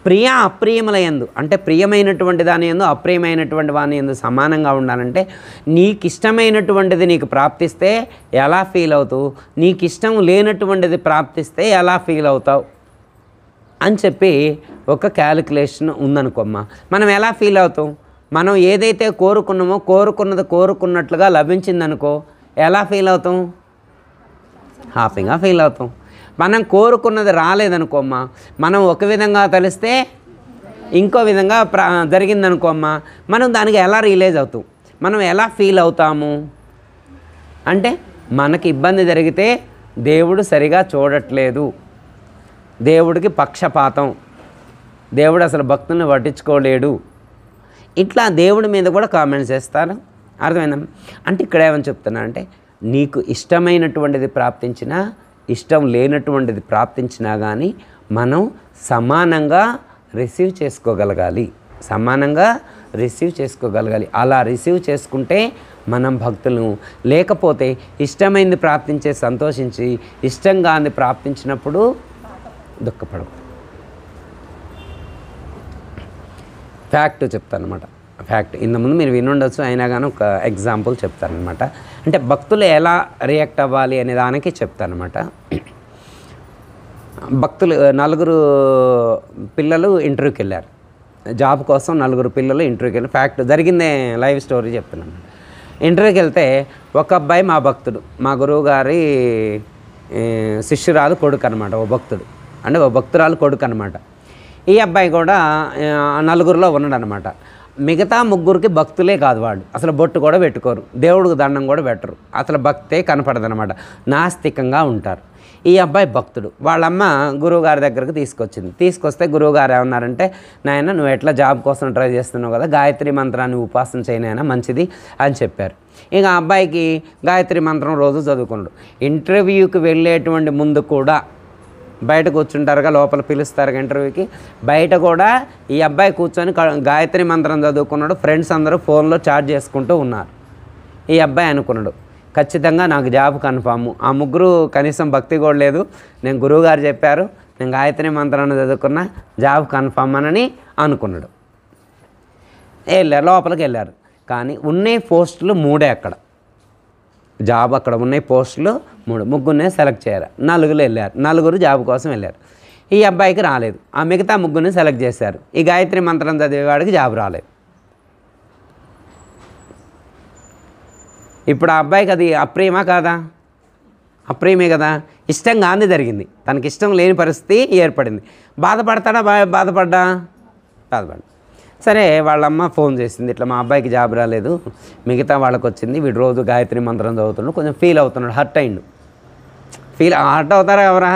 ప్రియ అప్రియముల యందు అంటే ప్రియమైనటువంటి దాని యందు అప్రియమైనటువంటి వాని యందు సమానంగా ఉండాలంటే నీకు ఇష్టమైనటువంటిది నీకు ప్రాప్తిస్తే ఎలా ఫీల్ అవుతావు, నీకు ఇష్టం లేనటువంటిది ప్రాప్తిస్తే ఎలా ఫీల్ అవుతావు అని చెప్పి ఒక క్యాలిక్యులేషన్ ఉందనుకోమ్మా. మనం ఎలా ఫీల్ అవుతాం, మనం ఏదైతే కోరుకున్నామో కోరుకున్నది కోరుకున్నట్లుగా లభించిందనుకో ఎలా ఫీల్ అవుతాం, హ్యాపీగా ఫీల్ అవుతాం. మనం కోరుకున్నది రాలేదనుకోమ్మా, మనం ఒక విధంగా తెలిస్తే ఇంకో విధంగా జరిగిందనుకోమ్మా, మనం దానికి ఎలా రియలైజ్ అవుతాం, మనం ఎలా ఫీల్ అవుతాము అంటే మనకి ఇబ్బంది జరిగితే దేవుడు సరిగా చూడట్లేదు, దేవుడికి పక్షపాతం, దేవుడు అసలు భక్తుల్ని పట్టించుకోలేడు, ఇట్లా దేవుడి మీద కూడా కామెంట్స్ చేస్తారు. అర్థమైందా? అంటే ఇక్కడ ఏమని చెప్తున్నా అంటే నీకు ఇష్టమైనటువంటిది ప్రాప్తించినా ఇష్టం లేనటువంటిది ప్రాప్తించినా కానీ మనం సమానంగా రిసీవ్ చేసుకోగలగాలి, సమానంగా రిసీవ్ చేసుకోగలగాలి. అలా రిసీవ్ చేసుకుంటే మనం భక్తులు. లేకపోతే ఇష్టమైంది ప్రాప్తించే సంతోషించి ఇష్టంగా అంది ప్రాప్తించినప్పుడు దుఃఖపడవు. ఫ్యాక్ట్ చెప్తాను అనమాట. ఫ్యాక్ట్ ఇంతకుముందు మీరు వినుండొచ్చు, అయినా కానీ ఒక ఎగ్జాంపుల్ చెప్తానమాట. అంటే భక్తులు ఎలా రియాక్ట్ అవ్వాలి అనే దానికి చెప్తానమాట. భక్తులు 4 పిల్లలు ఇంటర్వ్యూకి వెళ్ళారు, జాబ్ కోసం 4 పిల్లలు ఇంటర్వ్యూకి వెళ్ళారు. ఫ్యాక్ట్ జరిగిందే, లైవ్ స్టోరీ చెప్తున్నాను. ఇంటర్వ్యూకి వెళ్తే ఒక అబ్బాయి మా భక్తుడు, మా గురువు గారి శిష్యురాలు కొడుకు అనమాట. ఓ భక్తుడు అంటే ఓ భక్తురాలు కొడుకు అనమాట. ఈ అబ్బాయి కూడా 4లో ఉన్నాడు అనమాట. మిగతా 3కి భక్తులే కాదు, వాళ్ళు అసలు బొట్టు కూడా పెట్టుకోరు, దేవుడికి దండం కూడా పెట్టరు, అసలు భక్తే కనపడదనమాట, నాస్తికంగా ఉంటారు. ఈ అబ్బాయి భక్తుడు. వాళ్ళమ్మ గురువుగారి దగ్గరకు తీసుకొస్తే గురువుగారు ఏమన్నారంటే, నాయన నువ్వు ఎట్లా జాబ్ కోసం ట్రై చేస్తున్నావు కదా, గాయత్రి మంత్రాన్ని ఉపాసన చేయనైనా మంచిది అని చెప్పారు. ఇక ఆ అబ్బాయికి గాయత్రి మంత్రం రోజు చదువుకున్నాడు. ఇంటర్వ్యూకి వెళ్ళేటువంటి ముందు కూడా బయట కూర్చుంటారుగా, లోపల పిలుస్తారుగా ఇంటర్వ్యూకి, బయట కూడా ఈ అబ్బాయి కూర్చొని గాయత్రి మంత్రం చదువుకున్నాడు. ఫ్రెండ్స్ అందరూ ఫోన్లో చాట్ చేసుకుంటూ ఉన్నారు. ఈ అబ్బాయి అనుకున్నాడు, ఖచ్చితంగా నాకు జాబ్ కన్ఫాము. ఆ 3 కనీసం భక్తి కూడా లేదు, నేను గురువుగారు చెప్పారు, నేను గాయత్రి మంత్రాన్ని చదువుకున్నా, జాబ్ కన్ఫామ్ అని అనుకున్నాడు. లోపలికి వెళ్ళారు. కానీ ఉన్నాయి పోస్టులు 3 అక్కడ, జాబ్ అక్కడ ఉన్నాయి పోస్టులు 3, 3 సెలెక్ట్ చేయాలి. 4 వెళ్ళారు, 4 జాబ్ కోసం వెళ్ళారు. ఈ అబ్బాయికి రాలేదు. ఆ మిగతా 3 సెలెక్ట్ చేశారు. ఈ గాయత్రి మంత్రం చదివేవాడికి జాబ్ రాలేదు. ఇప్పుడు ఆ అబ్బాయికి అది అప్రియమా కాదా? అప్రియమే కదా. ఇష్టంగా అంది జరిగింది, తనకి ఇష్టం లేని పరిస్థితి ఏర్పడింది. బాధపడతాడా? బాధపడ్డా. సరే వాళ్ళమ్మ ఫోన్ చేసింది, ఇట్లా మా అబ్బాయికి జాబ్ రాలేదు, మిగతా వాళ్ళకి వచ్చింది, వీడు రోజు గాయత్రి మంత్రం చదువుతున్నాడు, కొంచెం ఫీల్ అవుతున్నాడు, హర్ట్ అయిండు. హర్ట్ అవుతారా ఎవరా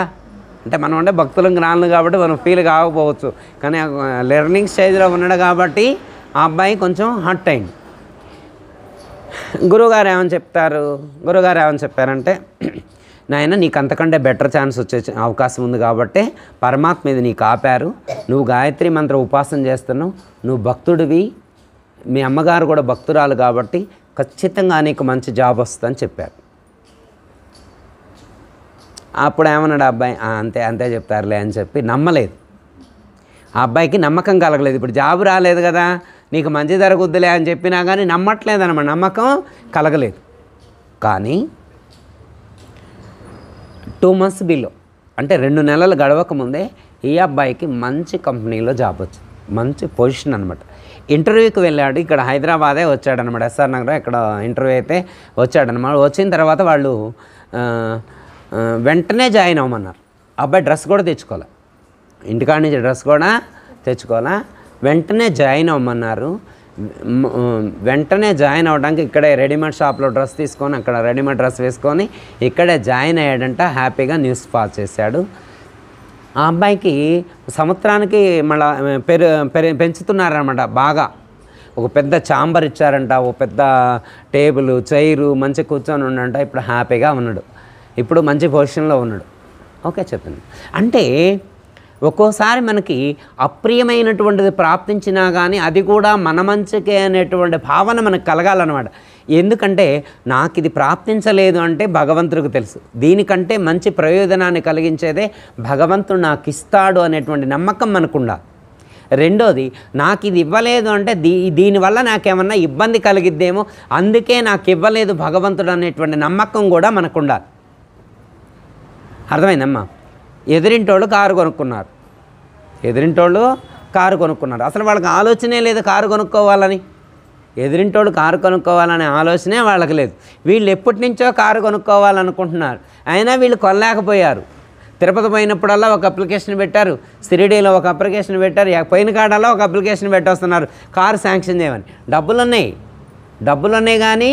అంటే మనం అంటే భక్తులకు జ్ఞానులు కాబట్టి మనం ఫీల్ కాకపోవచ్చు, కానీ లెర్నింగ్ స్టేజ్లో ఉన్నాడు కాబట్టి ఆ అబ్బాయి కొంచెం హర్ట్ అయింది. గురువుగారు ఏమని చెప్పారంటే, నాయన నీకు అంతకంటే బెటర్ ఛాన్స్ వచ్చే అవకాశం ఉంది కాబట్టి పరమాత్మ ఇది నీకు ఆపారు, నువ్వు గాయత్రి మంత్ర ఉపాసన చేస్తున్నావు, నువ్వు భక్తుడివి, మీ అమ్మగారు కూడా భక్తురాలు కాబట్టి ఖచ్చితంగా నీకు మంచి జాబ్ వస్తుందని చెప్పారు. అప్పుడు ఏమన్నాడు అబ్బాయి, అంతే చెప్తారులే అని చెప్పి నమ్మలేదు. ఆ అబ్బాయికి నమ్మకం కలగలేదు. ఇప్పుడు జాబ్ రాలేదు కదా, నీకు మంచి జరుగుద్దులే అని చెప్పినా కానీ నమ్మట్లేదన్నమాట, నమ్మకం కలగలేదు. కానీ 2 months బిలో అంటే 2 నెలలు గడవక ముందే ఈ అబ్బాయికి మంచి కంపెనీలో జాబ్ వచ్చింది, మంచి పొజిషన్ అనమాట. ఇంటర్వ్యూకి వెళ్ళాడు, ఇక్కడ హైదరాబాదే వచ్చాడనమాట, ఎస్ఆర్ నగర్ ఇక్కడ ఇంటర్వ్యూ అయితే వచ్చాడనమాట. వచ్చిన తర్వాత వాళ్ళు వెంటనే జాయిన్ అవ్వమన్నారు. అబ్బాయి డ్రెస్ కూడా తెచ్చుకోవాలి, ఇంటికాడ నుంచి డ్రెస్ కూడా తెచ్చుకోవాలా, వెంటనే జాయిన్ అవ్వమన్నారు. వెంటనే జాయిన్ అవ్వడానికి ఇక్కడే రెడీమేడ్ షాప్లో డ్రెస్ తీసుకొని అక్కడ రెడీమేడ్ డ్రెస్ వేసుకొని ఇక్కడే జాయిన్ అయ్యాడంట. హ్యాపీగా న్యూస్ పాస్ చేశాడు. ఆ అబ్బాయికి సంవత్సరానికి మళ్ళీ పెంచుతున్నారనమాట బాగా. ఒక పెద్ద ఛాంబర్ ఇచ్చారంట, ఒక పెద్ద టేబుల్ చైరు మంచి కూర్చొని ఉన్నాడంట. ఇప్పుడు హ్యాపీగా ఉన్నాడు, ఇప్పుడు మంచి పొజిషన్లో ఉన్నాడు. ఓకే చెప్పండి. అంటే ఒక్కోసారి మనకి అప్రియమైనటువంటిది ప్రాప్తించినా కానీ అది కూడా మన మంచికే అనేటువంటి భావన మనకు కలగాలన్నమాట. ఎందుకంటే నాకు ఇది ప్రాప్తించలేదు అంటే భగవంతుడికి తెలుసు, దీనికంటే మంచి ప్రయోజనాన్ని కలిగించేదే భగవంతుడు నాకు ఇస్తాడు అనేటువంటి నమ్మకం మనకు ఉండాలి. రెండోది నాకు ఇది ఇవ్వలేదు అంటే దీనివల్ల నాకేమన్నా ఇబ్బంది కలిగిద్దేమో, అందుకే నాకు ఇవ్వలేదు భగవంతుడు అనేటువంటి నమ్మకం కూడా మనకు ఉండాలి. అర్థమైందమ్మా? ఎదురింటోళ్ళు కారు కొనుక్కున్నారు, అసలు వాళ్ళకి ఆలోచనే లేదు కారు కొనుక్కోవాలని. ఎదురింటోళ్ళు కారు కొనుక్కోవాలనే ఆలోచనే వాళ్ళకి లేదు. వీళ్ళు ఎప్పటి నుంచో కారు కొనుక్కోవాలనుకుంటున్నారు, అయినా వీళ్ళు కొనలేకపోయారు. తిరుపతి పోయినప్పుడల్లా ఒక అప్లికేషన్ పెట్టారు, షిరిడీలో ఒక అప్లికేషన్ పెట్టారు, పోయిన కాడల్లా ఒక అప్లికేషన్ పెట్టొస్తున్నారు కారు శాంక్షన్ చేయమని. డబ్బులు ఉన్నాయి కానీ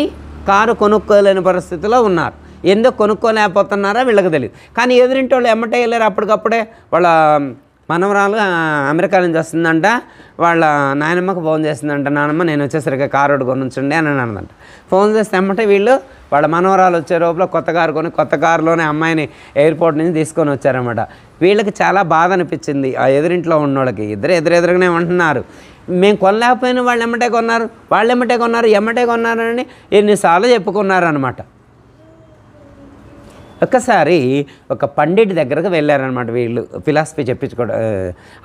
కారు కొనుక్కోలేని పరిస్థితిలో ఉన్నారు. ఎందుకు కొనుక్కోలేకపోతున్నారో వీళ్ళకి తెలియదు. కానీ ఎదురింటి వాళ్ళు ఎమ్మటే వెళ్ళారు, అప్పటికప్పుడే వాళ్ళ మనవరాలు అమెరికా నుంచి వస్తుందంట, వాళ్ళ నాయనమ్మకు ఫోన్ చేస్తుందంట, నానమ్మ నేను వచ్చేసరికి కారు ఒకటి కొనుంచండి అని అన్నదంట. ఫోన్ చేస్తే ఎమ్మటే వీళ్ళు వాళ్ళ మనవరాలు వచ్చే లోపల కొత్త కారు కొని కొత్త కారులోనే అమ్మాయిని ఎయిర్పోర్ట్ నుంచి తీసుకొని వచ్చారన్నమాట. వీళ్ళకి చాలా బాధ అనిపించింది. ఆ ఎదురింట్లో ఉన్నోళ్ళకి ఎదురెదురుగానే ఉంటున్నారు, మేము కొనలేకపోయినా వాళ్ళు ఎమ్మటే కొన్నారు అని ఎన్నిసార్లు చెప్పుకున్నారనమాట. ఒక్కసారి ఒక పండిట్ దగ్గరకు వెళ్ళారనమాట వీళ్ళు, ఫిలాసఫీ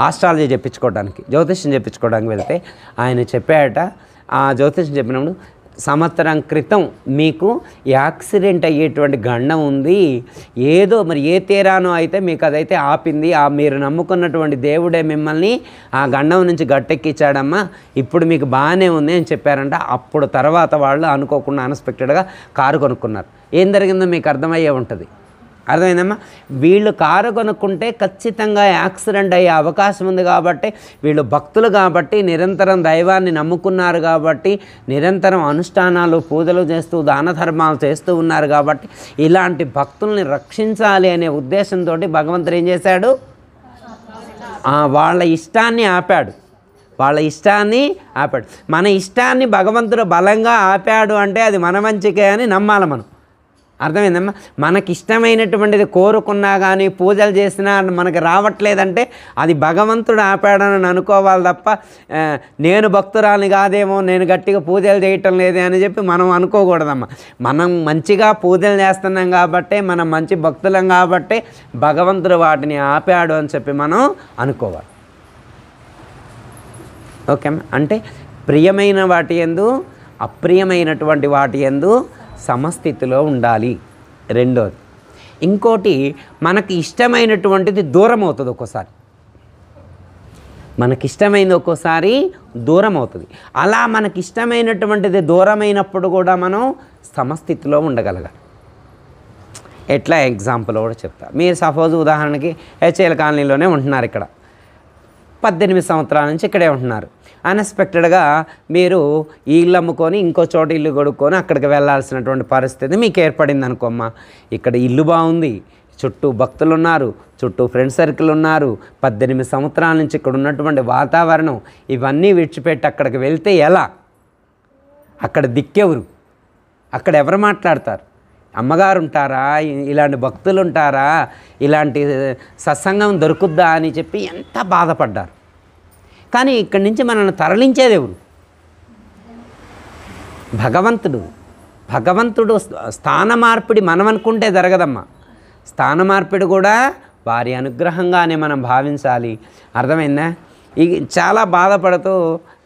ఆస్ట్రాలజీ చెప్పించుకోవడానికి, జ్యోతిష్యం చెప్పించుకోవడానికి వెళ్తే ఆయన చెప్పాడట, ఆ జ్యోతిష్యం చెప్పినప్పుడు సంవత్సరం క్రితం మీకు యాక్సిడెంట్ అయ్యేటువంటి గండం ఉంది, ఏదో మరి ఏ తీరానో అయితే మీకు అదైతే ఆపింది, మీరు నమ్ముకున్నటువంటి దేవుడే మిమ్మల్ని ఆ గండం నుంచి గట్టెక్కించాడమ్మా, ఇప్పుడు మీకు బాగానే ఉంది అని చెప్పారంట. అప్పుడు తర్వాత వాళ్ళు అనుకోకుండా అన్ఎక్స్పెక్టెడ్గా కారు కొనుక్కున్నారు. ఏం జరిగిందో మీకు అర్థమయ్యే ఉంటుంది. అర్థమైందమ్మా? వీళ్ళు కారు కొనుక్కుంటే ఖచ్చితంగా యాక్సిడెంట్ అయ్యే అవకాశం ఉంది కాబట్టి, వీళ్ళు భక్తులు కాబట్టి, నిరంతరం దైవాన్ని నమ్ముకున్నారు కాబట్టి, నిరంతరం అనుష్ఠానాలు పూజలు చేస్తూ దాన ధర్మాలు చేస్తూ ఉన్నారు కాబట్టి, ఇలాంటి భక్తుల్ని రక్షించాలి అనే ఉద్దేశంతో భగవంతుడు ఏం చేశాడు? వాళ్ళ ఇష్టాన్ని ఆపాడు. మన ఇష్టాన్ని భగవంతుడు బలంగా ఆపాడు అంటే అది మన మంచికే అని నమ్మాలి మనం. అర్థమైందమ్మా? మనకి ఇష్టమైనటువంటిది కోరుకున్నా కానీ పూజలు చేసినా మనకి రావట్లేదంటే అది భగవంతుడు ఆపాడని అనుకోవాలి తప్ప నేను భక్తురాలిని కాదేమో, నేను గట్టిగా పూజలు చేయటం లేదే అని చెప్పి మనం అనుకోకూడదమ్మా. మనం మంచిగా పూజలు చేస్తున్నాం కాబట్టి, మనం మంచి భక్తులం కాబట్టి భగవంతుడు వాటిని ఆపాడు అని చెప్పి మనం అనుకోవాలి. ఓకే అమ్మా? అంటే ప్రియమైన వాటి యందు అప్రియమైనటువంటి వాటి యందు సమస్థితిలో ఉండాలి. రెండోది, ఇంకోటి మనకి ఇష్టమైనటువంటిది దూరం అవుతుంది. ఒక్కోసారి దూరం అవుతుంది. అలా మనకి ఇష్టమైనటువంటిది దూరమైనప్పుడు కూడా మనం సమస్థితిలో ఉండగలగాలి. ఎట్లా ఎగ్జాంపుల్ కూడా చెప్తా. మీరు సపోజ్ ఉదాహరణకి హెచ్ఎల్ కాలనీలోనే ఉంటున్నారు, ఇక్కడ 18 సంవత్సరాల నుంచి ఇక్కడే ఉంటున్నారు. అన్ఎక్స్పెక్టెడ్గా మీరు ఈ ఇల్లు అమ్ముకొని ఇంకో చోట ఇల్లు కొనుక్కొని అక్కడికి వెళ్ళాల్సినటువంటి పరిస్థితి మీకు ఏర్పడింది అనుకోమ్మా. ఇక్కడ ఇల్లు బాగుంది, చుట్టూ భక్తులు ఉన్నారు, చుట్టూ ఫ్రెండ్ సర్కిల్ ఉన్నారు, 18 సంవత్సరాల నుంచి ఇక్కడ ఉన్నటువంటి వాతావరణం ఇవన్నీ విడిచిపెట్టి అక్కడికి వెళ్తే ఎలా? అక్కడ దిక్కెవరు? అక్కడ ఎవరు మాట్లాడతారు? అమ్మగారు ఉంటారా? ఇలాంటి భక్తులు ఉంటారా? ఇలాంటి సత్సంగం దొరుకుద్దా అని చెప్పి ఎంత బాధపడ్డారు. కానీ ఇక్కడి నుంచి మనల్ని తరలించేది ఎవరు? భగవంతుడు స్థాన మార్పిడి మనం అనుకుంటే జరగదమ్మా. స్థాన మార్పిడి కూడా వారి అనుగ్రహంగానే మనం భావించాలి. అర్థమైందా? చాలా బాధపడుతూ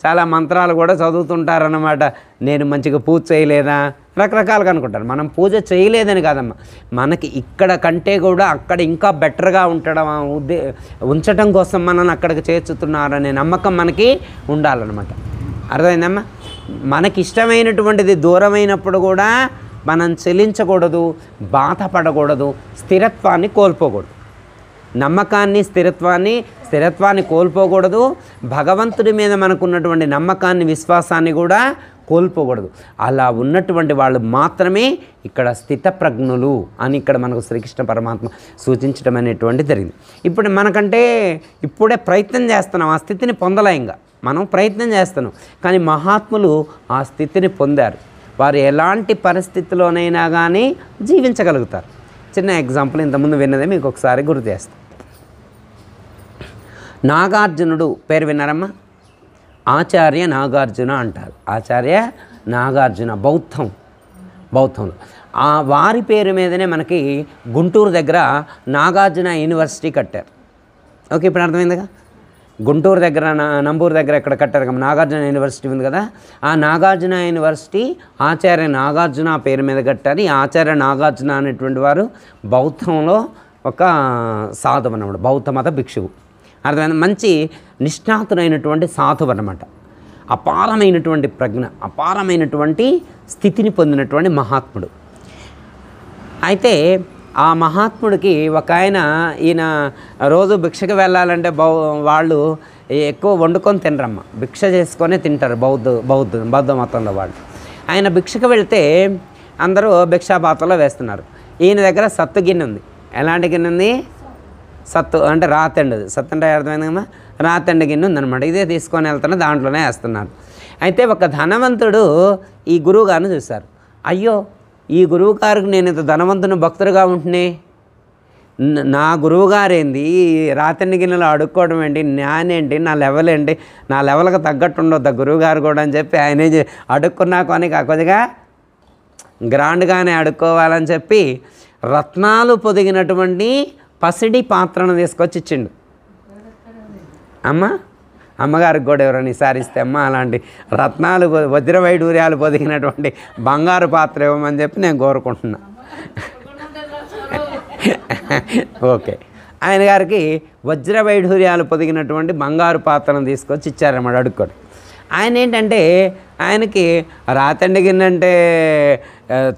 చాలా మంత్రాలు కూడా చదువుతుంటారన్నమాట. నేను మంచిగా పూజ చేయలేదా, రకరకాలుగా అనుకుంటారు. మనం పూజ చేయలేదని కాదమ్మా, మనకి ఇక్కడ కంటే కూడా అక్కడ ఇంకా బెటర్గా ఉంచడం కోసం మనల్ని అక్కడికి చేర్చుతున్నారనే నమ్మకం మనకి ఉండాలన్నమాట. అర్థమైందమ్మా? మనకి ఇష్టమైనటువంటిది దూరమైనప్పుడు కూడా మనం చెలించకూడదు, బాధపడకూడదు, స్థిరత్వాన్ని కోల్పోకూడదు. నమ్మకాన్ని స్థిరత్వాన్ని కోల్పోకూడదు. భగవంతుడి మీద మనకున్నటువంటి నమ్మకాన్ని విశ్వాసాన్ని కూడా కోల్పోకూడదు. అలా ఉన్నటువంటి వాళ్ళు మాత్రమే ఇక్కడ స్థితప్రజ్ఞులు అని ఇక్కడ మనకు శ్రీకృష్ణ పరమాత్మ సూచించడం అనేటువంటి జరిగింది. ఇప్పుడు మనకంటే ఇప్పుడే ప్రయత్నం చేస్తున్నాం, ఆ స్థితిని పొందలే. ఇంకా మనం ప్రయత్నం చేస్తున్నాం, కానీ మహాత్ములు ఆ స్థితిని పొందారు. వారు ఎలాంటి పరిస్థితిలోనైనా కానీ జీవించగలుగుతారు. చిన్న ఎగ్జాంపుల్ ఇంతకుముందు విన్నదే మీకు ఒకసారి గుర్తు చేస్తాను. నాగార్జునుడు పేరు విన్నారమ్మా? ఆచార్య నాగార్జున అంటారు. ఆచార్య నాగార్జున బౌద్ధంలో వారి పేరు మీదనే మనకి గుంటూరు దగ్గర నాగార్జున యూనివర్సిటీ కట్టారు. ఓకే, ఇప్పుడు అర్థమైందిగా? గుంటూరు దగ్గర నంబూరు దగ్గర ఎక్కడ కట్టారు కదా, నాగార్జున యూనివర్సిటీ ఉంది కదా, ఆ నాగార్జున యూనివర్సిటీ ఆచార్య నాగార్జున పేరు మీద కట్టారు. ఈ ఆచార్య నాగార్జున అనేటువంటి వారు బౌద్ధంలో ఒక సాధువు అన్నమాట, బౌద్ధ మత భిక్షువు. అర్థమైంది. మంచి నిష్ణాతుడైనటువంటి సాధువు అన్నమాట. అపారమైనటువంటి ప్రజ్ఞ, అపారమైనటువంటి స్థితిని పొందినటువంటి మహాత్ముడు. అయితే ఆ మహాత్ముడికి ఒక ఈయన రోజు భిక్షకు వెళ్ళాలంటే వాళ్ళు ఎక్కువ వండుకొని తినరమ్మ, భిక్ష చేసుకొని తింటారు బౌద్ధ మతంలో వాళ్ళు. ఆయన భిక్షకు వెళ్తే అందరూ భిక్షాపాత్రలో వేస్తున్నారు. ఈయన దగ్గర సత్తు గిన్నె ఉంది. ఎలాంటి గిన్నె ఉంది? సత్తు అంటే రాతండి. సత్తు అంటే అర్థమైంది కదా, రాతండి గిన్నె ఉందన్నమాట. ఇదే తీసుకొని వెళ్తున్నా, దాంట్లోనే వేస్తున్నారు. అయితే ఒక ధనవంతుడు ఈ గురువు గారిని చూశారు. అయ్యో, ఈ గురువు గారికి నేను ఇంత ధనవంతుని భక్తుడుగా ఉంటునే, నా గురువు గారేంది రాతండి గిన్నెలో అడుక్కోవడం ఏంటి, నేనేంటి, నా లెవెల్ ఏంటి, నా లెవెల్కి తగ్గట్టు ఉండొద్దా గురువు గారు కూడా అని చెప్పి ఆయనే అడుక్కున్నా కొని కొద్దిగా గ్రాండ్గానే అడుక్కోవాలని చెప్పి రత్నాలు పొదిగినటువంటి పసిడి పాత్రను తీసుకొచ్చి ఇచ్చిండు. అమ్మగారికి కూడా ఎవరైనా ఈసారిస్తే అమ్మ అలాంటి రత్నాలు వజ్ర వైడూర్యాలు పొదిగినటువంటి బంగారు పాత్ర ఇవ్వమని చెప్పి నేను కోరుకుంటున్నా. ఓకే, ఆయన గారికి వజ్ర వైఢూర్యాలు పొదిగినటువంటి బంగారు పాత్రను తీసుకొచ్చి ఇచ్చారన్నమాట అడుక్కోడు. ఆయన ఏంటంటే ఆయనకి రాతండి గిన్నంటే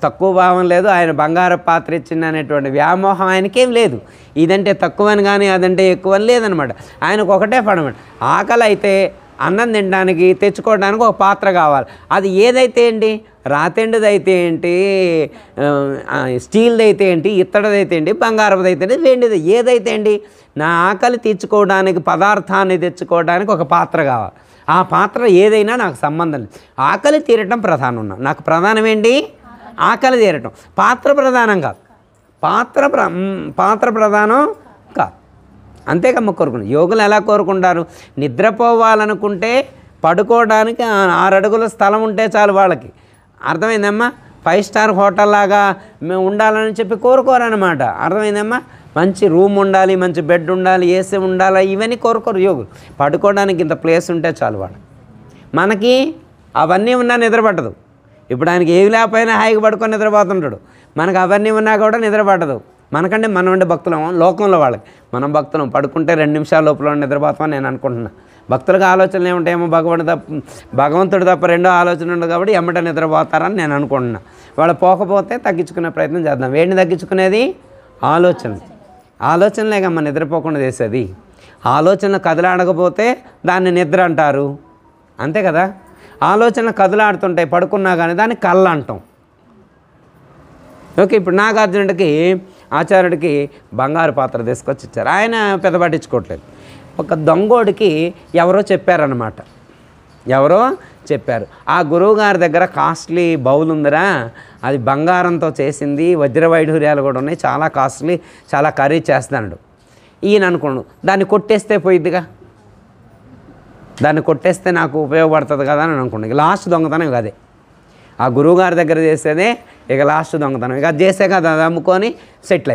తక్కువ భావం లేదు, ఆయన బంగారు పాత్ర ఇచ్చింది అనేటువంటి వ్యామోహం ఆయనకేం లేదు. ఇదంటే తక్కువని కానీ అదంటే ఎక్కువ అని లేదనమాట. ఆయనకు ఒకటే పడమాట, ఆకలి అయితే అన్నం తినడానికి తెచ్చుకోవడానికి ఒక పాత్ర కావాలి. అది ఏదైతే ఏంటి, రాతెండుది అయితే ఏంటి, స్టీల్ది అయితే ఏంటి, ఇత్తడిదైతే ఏంటి, బంగారపుది అయితే ఏంటి, వెండిది ఏదైతే ఏంటి, నా ఆకలి తీర్చుకోవడానికి పదార్థాన్ని తెచ్చుకోవడానికి ఒక పాత్ర కావాలి. ఆ పాత్ర ఏదైనా నాకు సంబంధం లేదు. ఆకలి తీరటం ప్రధానం. నాకు ప్రధానం ఏంటి? ఆకలి తీరటం. పాత్ర ప్రధానం కాదు. పాత్ర ప్రధానం కాదు. అంతేకమ్మ కోరుకుంటారు. యోగులు ఎలా కోరుకుంటారు? నిద్రపోవాలనుకుంటే పడుకోవడానికి 6 అడుగుల స్థలం ఉంటే చాలు వాళ్ళకి. అర్థమైందమ్మా? 5 స్టార్ హోటల్ లాగా మేము ఉండాలని చెప్పి కోరుకోరనమాట. అర్థమైందమ్మా? మంచి రూమ్ ఉండాలి, మంచి బెడ్ ఉండాలి, ఏసీ ఉండాలి, ఇవన్నీ కోరుకోరు యోగులు. పడుకోవడానికి ఇంత ప్లేస్ ఉంటే చాలు వాళ్ళు. మనకి అవన్నీ ఉన్నా నిద్ర పట్టదు. ఇప్పుడు ఆయనకి ఏవి లేకపోయినా హాయిగా పడుకొని నిద్రపోతుంటాడు. మనకు అవన్నీ ఉన్నా కూడా నిద్ర పట్టదు. మనకంటే మనం ఉండే భక్తులం లోకంలో వాళ్ళకి. మనం భక్తులం పడుకుంటే 2 నిమిషాల లోపల నిద్రపోతామని నేను అనుకుంటున్నా. భక్తులకు ఆలోచనలు ఏముంటాయేమో, భగవంతుడు తప్ప రెండో ఆలోచన ఉండదు కాబట్టి ఎమ్మట నిద్రపోతారని నేను అనుకుంటున్నా. వాళ్ళు పోకపోతే తగ్గించుకునే ప్రయత్నం చేద్దాం. వేడిని తగ్గించుకునేది ఆలోచనలేకమ్మ నిద్రపోకుండా చేసేది. ఆలోచనలు కదలాడకపోతే దాన్ని నిద్ర అంటారు, అంతే కదా. ఆలోచనలు కదలాడుతుంటాయి పడుకున్నా కానీ దాన్ని కళ్ళ అంటాం. ఓకే, ఇప్పుడు నాగార్జునుడికి ఆచార్యుడికి బంగారు పాత్ర తీసుకొచ్చి ఇచ్చారు. ఆయన పెద్ద పట్టించుకోవట్లేదు. ఒక దొంగోడికి ఎవరో చెప్పారన్నమాట. ఆ గురువుగారి దగ్గర కాస్ట్లీ బౌల్ ఉందిరా, అది బంగారంతో చేసింది, వజ్ర వైఢూర్యాలు కూడా ఉన్నాయి, చాలా కాస్ట్లీ, చాలా ఖరీదు చేస్తాడు. ఈయన అనుకోండు దాన్ని కొట్టేస్తే పోయిద్దిగా, దాన్ని కొట్టేస్తే నాకు ఉపయోగపడుతుంది కదా అని అనుకోండి. ఇక లాస్ట్ దొంగతనం ఇక అదే. ఆ గురువుగారి దగ్గర చేసేదే ఇక లాస్ట్ దొంగతనం. ఇక అది చేసే కదా, అది అమ్ముకొని సెటిల్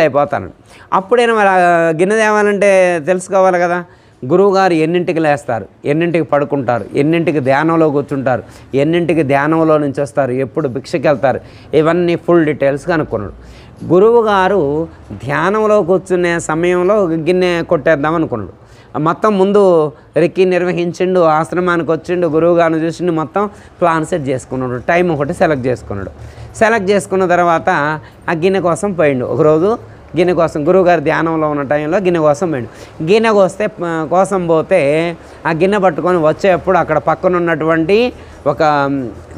అయిపోతాను. అప్పుడైనా మరి గిన్నె తేవాలంటే తెలుసుకోవాలి కదా. గురువుగారు ఎన్నింటికి లేస్తారు, ఎన్నింటికి పడుకుంటారు, ఎన్నింటికి ధ్యానంలో కూర్చుంటారు, ఎన్నింటికి ధ్యానంలో నుంచి వస్తారు, ఎప్పుడు భిక్షకి వెళ్తారు, ఇవన్నీ ఫుల్ డీటెయిల్స్గా అనుకున్నాడు. గురువుగారు ధ్యానంలో కూర్చునే సమయంలో గిన్నె కొట్టేద్దాం అనుకున్నాడు. మొత్తం ముందు రెక్కి నిర్వహించిండు, ఆశ్రమానికి వచ్చిండు, గురువుగారిని చూసిండు, మొత్తం ప్లాన్ సెట్ చేసుకున్నాడు. టైం ఒకటి సెలెక్ట్ చేసుకున్న తర్వాత ఆ గిన్నె కోసం పోయిండు. ఒకరోజు గిన్నె కోసం గురువుగారు ధ్యానంలో ఉన్న టైంలో గిన్నె కోసం పోయిండు. గిన్నె కోసం పోతే ఆ గిన్నె పట్టుకొని వచ్చేటప్పుడు అక్కడ పక్కన ఉన్నటువంటి ఒక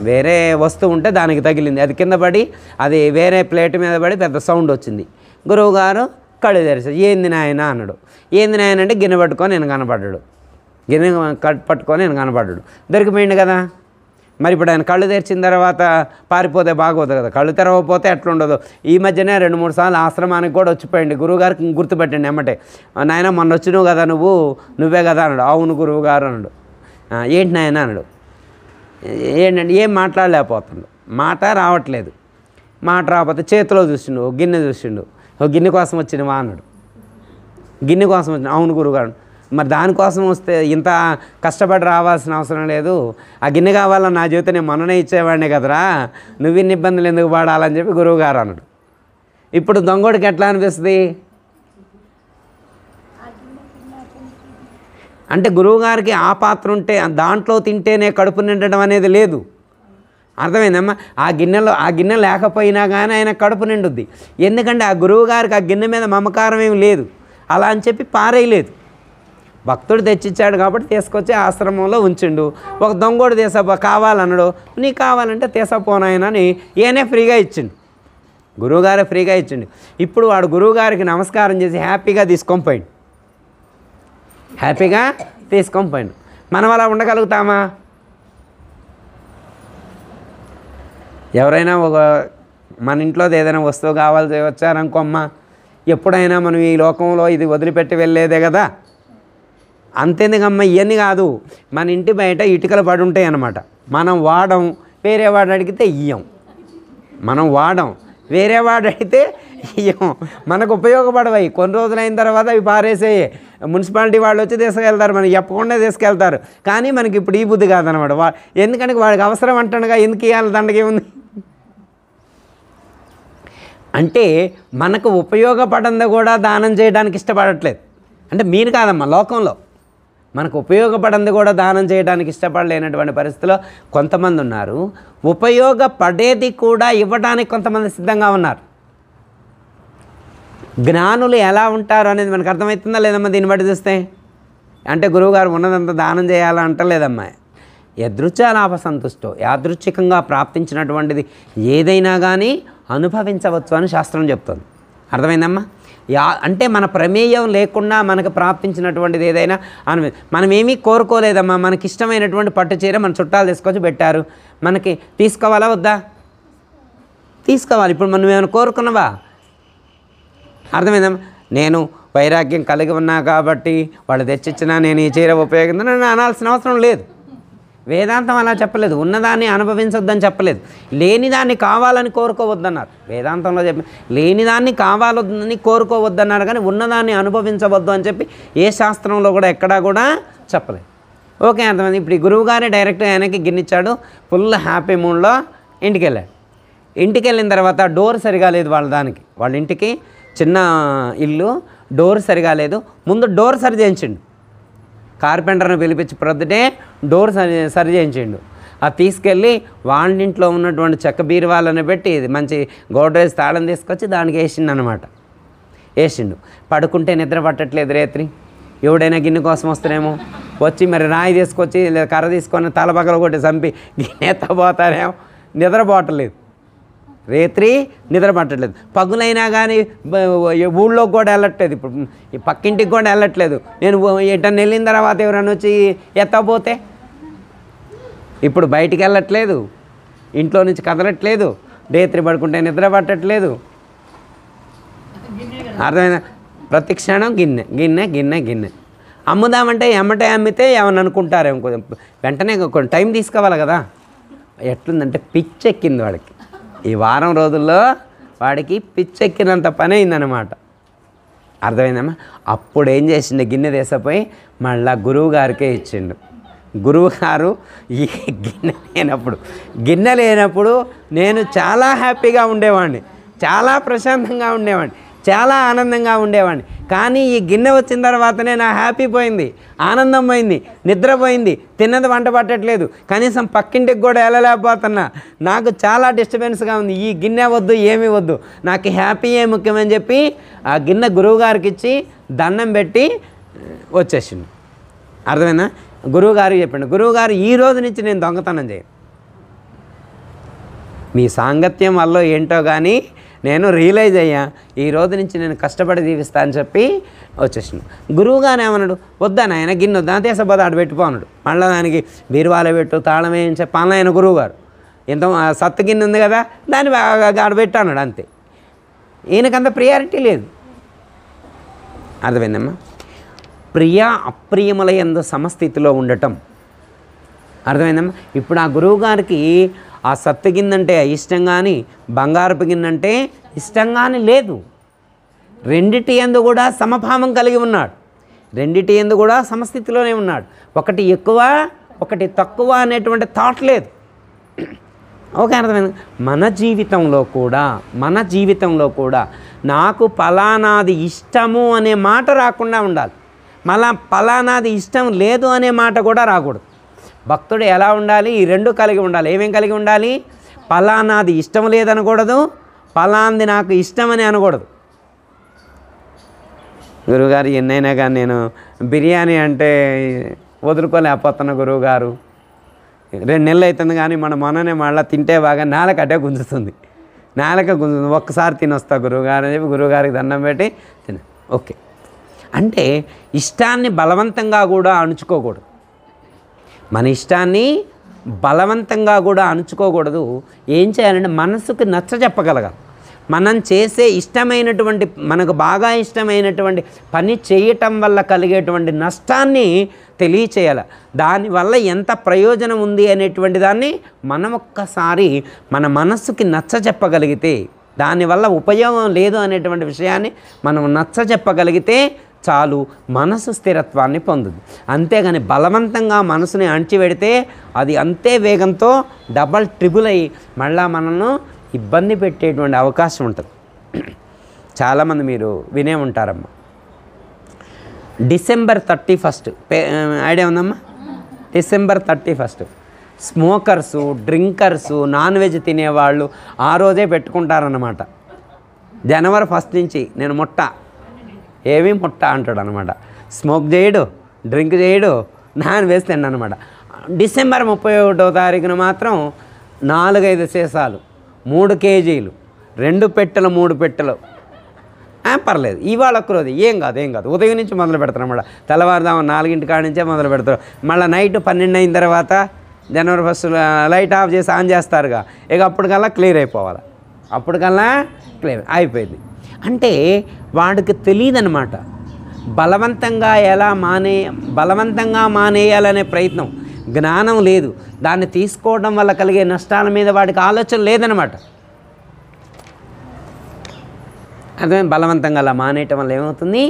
వేరే వస్తువు ఉంటే దానికి తగిలింది. అది కింద పడి అది వేరే ప్లేట్ మీద పడి పెద్ద సౌండ్ వచ్చింది. గురువుగారు కళ్ళు తెరిచారు. ఏంది నాయన అన్నాడు. ఏంది నాయన అంటే గిన్నె పట్టుకొని నేను కనపడ్డాడు. దొరికిపోయిండు కదా. మరి ఇప్పుడు ఆయన కళ్ళు తెరిచిన తర్వాత పారిపోతే బాగోదు కదా, కళ్ళు తెరవకపోతే ఎట్లుండదు. ఈ మధ్యనే 2-3 సార్లు ఆశ్రమానికి కూడా వచ్చిపోయింది. గురువుగారికి గుర్తుపెట్టండి ఎమ్మటే. నాయన మొన్న వచ్చినావు కదా, నువ్వే కదా అన్నాడు. అవును గురువుగారు అన్నాడు. ఏంటి నాయన అన్నాడు. ఏంటంటే ఏం మాట్లాడలేకపోతుండు, మాట రావట్లేదు. చేతిలో చూసిండు, గిన్నె చూసిండు. గిన్నె కోసం వచ్చినవా అన్నాడు. గిన్నె కోసం వచ్చిన. అవును గురువుగారు, మరి దానికోసం వస్తే ఇంత కష్టపడి రావాల్సిన అవసరం లేదు, ఆ గిన్నె కావాలని నా జీవితం నేను మొన్ననే ఇచ్చేవాడినే కదరా, నువ్వు ఇన్ని ఇబ్బందులు ఎందుకు పడాలని చెప్పి గురువుగారు అన్నాడు. ఇప్పుడు దొంగోడికి ఎట్లా అనిపిస్తుంది అంటే గురువుగారికి ఆ పాత్ర ఉంటే దాంట్లో తింటేనే కడుపు నిండడం అనేది లేదు. అర్థమైందమ్మా? ఆ గిన్నె లేకపోయినా కానీ ఆయన కడుపు నిండుద్ది. ఎందుకంటే ఆ గురువుగారికి ఆ గిన్నె మీద మమకారం ఏమి లేదు, అలా అని చెప్పి పారేయలేదు. భక్తుడు తెచ్చిచ్చాడు కాబట్టి తీసుకొచ్చి ఆశ్రమంలో ఉంచిండు. ఒక దొంగోడు తీసపో కావాలన్నాడు, నీకు కావాలంటే తీసపోనాయనని ఈయనే ఫ్రీగా ఇచ్చిండు, గురువుగారే ఫ్రీగా ఇచ్చిండు. ఇప్పుడు వాడు గురువుగారికి నమస్కారం చేసి హ్యాపీగా తీసుకొని పోయిండు, హ్యాపీగా తీసుకొని పోయిండు. మనం అలా ఉండగలుగుతామా? ఎవరైనా మన ఇంట్లోది ఏదైనా వస్తువు కావాల్సి వచ్చారనుకోమ్మ, ఎప్పుడైనా మనం ఈ లోకంలో ఇది వదిలిపెట్టి వెళ్ళేదే కదా, అంతేందుకమ్మ ఇవన్నీ కాదు, మన ఇంటి బయట ఇటుకలు పడి ఉంటాయి అన్నమాట, మనం వాడం, వేరే వాడు అడిగితే ఇయ్యం, మనం వాడం, వేరే వాడు అడిగితే ఇయ్యం, మనకు ఉపయోగపడవయి. కొన్ని రోజులైన తర్వాత అవి పారేసేయి, మున్సిపాలిటీ వాళ్ళు వచ్చి తీసుకెళ్తారు, మనకి చెప్పకుండా తీసుకెళ్తారు. కానీ మనకి ఇప్పుడు ఈ బుద్ధి కాదనమాట, ఎందుకంటే వాడికి అవసరం అంటాడుగా, ఎందుకు ఇవ్వాలి, దండగే ఉంది. అంటే మనకు ఉపయోగపడంది కూడా దానం చేయడానికి ఇష్టపడట్లేదు. అంటే మీరు కాదమ్మా, లోకంలో మనకు ఉపయోగపడింది కూడా దానం చేయడానికి ఇష్టపడలేనటువంటి పరిస్థితిలో కొంతమంది ఉన్నారు. ఉపయోగపడేది కూడా ఇవ్వడానికి కొంతమంది సిద్ధంగా ఉన్నారు. జ్ఞానులు ఎలా ఉంటారు అనేది మనకు అర్థమవుతుందా లేదమ్మా దీన్ని బట్టి చూస్తే? అంటే గురువుగారు ఉన్నదంతా దానం చేయాలా అంటలేదమ్మా. యదృచ్ఛలాభ సంతుష్టో, యాదృచ్ఛికంగా ప్రాప్తించినటువంటిది ఏదైనా కానీ అనుభవించవచ్చు అని శాస్త్రం చెప్తుంది. అర్థమైందమ్మా? అంటే మన ప్రమేయం లేకుండా మనకు ప్రాప్తించినటువంటిది ఏదైనా మనం ఏమీ కోరుకోలేదమ్మా. మనకి ఇష్టమైనటువంటి పట్టు చీర మన చుట్టాలు తీసుకొచ్చి పెట్టారు, మనకి తీసుకోవాలా వద్దా? తీసుకోవాలి. ఇప్పుడు మనం ఏమైనా కోరుకున్నావా? అర్థమైందమ్మా? నేను వైరాగ్యం కలిగి ఉన్నా కాబట్టి వాళ్ళు తెచ్చిచ్చినా నేను ఈ చీర ఉపయోగించిన అనాల్సిన అవసరం లేదు. వేదాంతం అలా చెప్పలేదు. ఉన్నదాన్ని అనుభవించొద్దని చెప్పలేదు, లేనిదాన్ని కావాలని కోరుకోవద్దన్నారు. వేదాంతంలో చెప్పి లేనిదాన్ని కావాలని కోరుకోవద్దన్నారు, కానీ ఉన్నదాన్ని అనుభవించవద్దు అని చెప్పి ఏ శాస్త్రంలో కూడా ఎక్కడా కూడా చెప్పలేదు. ఓకే, అర్థమైంది. ఇప్పుడు ఈ గురువుగారే డైరెక్ట్గా ఆయనకి గిన్నిచ్చాడు, ఫుల్ హ్యాపీ మూడ్లో ఇంటికి వెళ్ళాడు. ఇంటికి వెళ్ళిన తర్వాత డోర్ సరిగా లేదు వాళ్ళ ఇంటికి చిన్న ఇల్లు, డోర్ సరిగా లేదు. ముందు డోర్ సరి చేయించిండు, కార్పెంటర్ని పిలిపించి ప్రొద్దుటే డోర్ సరి చేయించిండు. అది తీసుకెళ్ళి వాళ్ళింట్లో ఉన్నటువంటి చెక్క బీరువాళ్ళని పెట్టి మంచి గోడ్రేజ్ తాళం తీసుకొచ్చి దానికి వేసిండు అనమాట. వేసిండు. పడుకుంటే నిద్ర పట్టట్లేదు రేత్రి. ఎవడైనా గిన్నె కోసం వస్తేనేమో వచ్చి మరి రాయి తీసుకొచ్చి లేదా కర్ర తీసుకొని తలపగల కొట్టి చంపి గిన్నె ఎత్తపోతారేమో, నిద్రపోవట్లేదు, రేత్రి నిద్ర పట్టట్లేదు. పగులైనా కానీ ఊళ్ళోకి కూడా వెళ్ళట్లేదు, ఇప్పుడు ఈ పక్కింటికి కూడా వెళ్ళట్లేదు. నేను ఎటన్నా వెళ్ళిన తర్వాత ఎవరైనా వచ్చి ఎత్తపోతే ఇప్పుడు బయటికి వెళ్ళట్లేదు, ఇంట్లో నుంచి కదలట్లేదు, రేత్రి పడుకుంటే నిద్ర పట్టట్లేదు. అర్థమైనా? ప్రతి క్షణం గిన్నె గిన్నె గిన్నె గిన్నె. అమ్ముదామంటే ఎమ్మటే అమ్మితే ఏమని అనుకుంటారేమో, వెంటనే కొన్ని టైం తీసుకోవాలి కదా. ఎట్లుందంటే పిచ్చెక్కింది వాడికి. ఈ వారం రోజుల్లో వాడికి పిచ్చెక్కినంత పని అయిందనమాట. అర్థమైందమ్మా? అప్పుడు ఏం చేసిండు, గిన్నె తీసపోయి మళ్ళా గురువు గారికే ఇచ్చిండు. గురువుగారు ఈ గిన్నె లేనప్పుడు నేను చాలా హ్యాపీగా ఉండేవాడిని, చాలా ప్రశాంతంగా ఉండేవాడిని, చాలా ఆనందంగా ఉండేవాడిని. కానీ ఈ గిన్నె వచ్చిన తర్వాతనే నా హ్యాపీ పోయింది, ఆనందం పోయింది, నిద్రపోయింది, తిన్నది వంట పట్టట్లేదు, కనీసం పక్కింటికి కూడా వెళ్ళలేకపోతున్నా, నాకు చాలా డిస్టర్బెన్స్గా ఉంది. ఈ గిన్నె వద్దు, ఏమీ వద్దు, నాకు హ్యాపీయే ముఖ్యమని చెప్పి ఆ గిన్నె గురువుగారికి ఇచ్చి దండం పెట్టి వచ్చేసిండు. అర్థమైనా? గురువుగారికి చెప్పిండు, గురువుగారు ఈ రోజు నుంచి నేను దొంగతనం చేయను, మీ సాంగత్యం వల్ల ఏంటో కానీ నేను రియలైజ్ అయ్యా, ఈ రోజు నుంచి నేను కష్టపడి జీవిస్తా అని చెప్పి వచ్చేసిండు. గురువుగానే ఏమన్నాడు, వద్దా నాయన గిన్నె వద్దా, తీసపోతే ఆడు పెట్టుకోన్నాడు. మళ్ళీ దానికి బీరువాలో పెట్టు తాళం వేయని చెప్పాను ఆయన గురువుగారు. ఎంత సత్తు గిన్నె ఉంది కదా దాన్ని ఆడు పెట్టు అన్నాడు, అంతే. ఈయనకంత ప్రియారిటీ లేదు. అర్థమైందమ్మా? ప్రియ అప్రియముల యందు సమస్థితిలో ఉండటం. అర్థమైందమ్మా? ఇప్పుడు ఆ గురువుగారికి ఆ సత్తు గిన్నెంటే ఇష్టం కానీ బంగారపు గిన్నెంటే ఇష్టం కానీ లేదు. రెండిటి యందు కూడా సమభావం కలిగి ఉన్నాడు, రెండిటి యందు కూడా సమస్థితిలోనే ఉన్నాడు. ఒకటి ఎక్కువ ఒకటి తక్కువ అనేటువంటి థాట్ లేదు. ఓకే, అర్థమైంది. మన జీవితంలో కూడా నాకు పలానాది ఇష్టము అనే మాట రాకుండా ఉండాలి, మళ్ళా పలానాది ఇష్టం లేదు అనే మాట కూడా రాకూడదు. భక్తుడు ఎలా ఉండాలి? ఈ రెండు కలిగి ఉండాలి. ఏమేం కలిగి ఉండాలి? పలానాది ఇష్టం లేదనకూడదు, పలాంది నాకు ఇష్టమని అనకూడదు. గురువుగారు ఎన్నైనా కానీ నేను బిర్యానీ అంటే వదులుకోలేకపోతున్నా గురువుగారు, 2 నెలలు అవుతుంది కానీ మొన్ననే మళ్ళీ తింటే బాగా నాలుక అటే గుంజుతుంది, ఒక్కసారి తినొస్తా గురువుగారు అని చెప్పి గురువుగారికి దండం పెట్టి తిన. ఓకే, అంటే ఇష్టాన్ని బలవంతంగా కూడా అణుచుకోకూడదు, మన ఇష్టాన్ని బలవంతంగా కూడా అణుచుకోకూడదు. ఏం చేయాలంటే మనసుకు నచ్చ చెప్పగలగాలి. మనం చేసే ఇష్టమైనటువంటి, మనకు బాగా ఇష్టమైనటువంటి పని చేయటం వల్ల కలిగేటువంటి నష్టాన్ని తెలియచేయాలి, దానివల్ల ఎంత ప్రయోజనం ఉంది అనేటువంటి దాన్ని మనం ఒక్కసారి మన మనస్సుకి నచ్చ చెప్పగలిగితే, దానివల్ల ఉపయోగం లేదు అనేటువంటి విషయాన్ని మనం నచ్చ చెప్పగలిగితే చాలు, మనసు స్థిరత్వాన్ని పొందుతుంది. అంతేగాని బలవంతంగా మనసుని అణచిపెడితే అది అంతే వేగంతో డబల్ ట్రిబుల్ అయ్యి మళ్ళా మనల్ని ఇబ్బంది పెట్టేటువంటి అవకాశం ఉంటుంది. చాలామంది మీరు వినే ఉంటారమ్మా, December 31 ఐడియా ఉందమ్మా? December 31 స్మోకర్సు, డ్రింకర్సు, నాన్ వెజ్ తినేవాళ్ళు ఆ రోజే పెట్టుకుంటారన్నమాట. January 1 నుంచి నేను ఏమీ ముట్ట అంటాడు అనమాట. స్మోక్ చేయడు, డ్రింక్ చేయడు, నాన్ వెజ్ తిండు అనమాట. December 31 మాత్రం 4-5 సీసాలు, 3 కేజీలు, 2 పెట్టెలు 3 పెట్టెలు, పర్లేదు. ఇవాళ ఒక్కరోజు ఏం కాదు, ఉదయం నుంచి మొదలు పెడతారు అన్నమాట. తెల్లవారుదాము 4 కాడి నుంచే మొదలు పెడతారు. మళ్ళీ నైట్ 12 అయిన తర్వాత January 1 లైట్ ఆఫ్ చేసి ఆన్ చేస్తారుగా, ఇక అప్పటికల్లా క్లియర్ అయిపోవాలి, అప్పటికల్లా క్లియర్ అయిపోయింది. అంటే వాడికి తెలియదన్నమాట బలవంతంగా మానేయాలనే ప్రయత్నం, జ్ఞానం లేదు. దాన్ని తీసుకోవడం వల్ల కలిగే నష్టాల మీద వాడికి ఆలోచన లేదనమాట. అదే బలవంతంగా అలా మానేయటం వల్ల ఏమవుతుంది?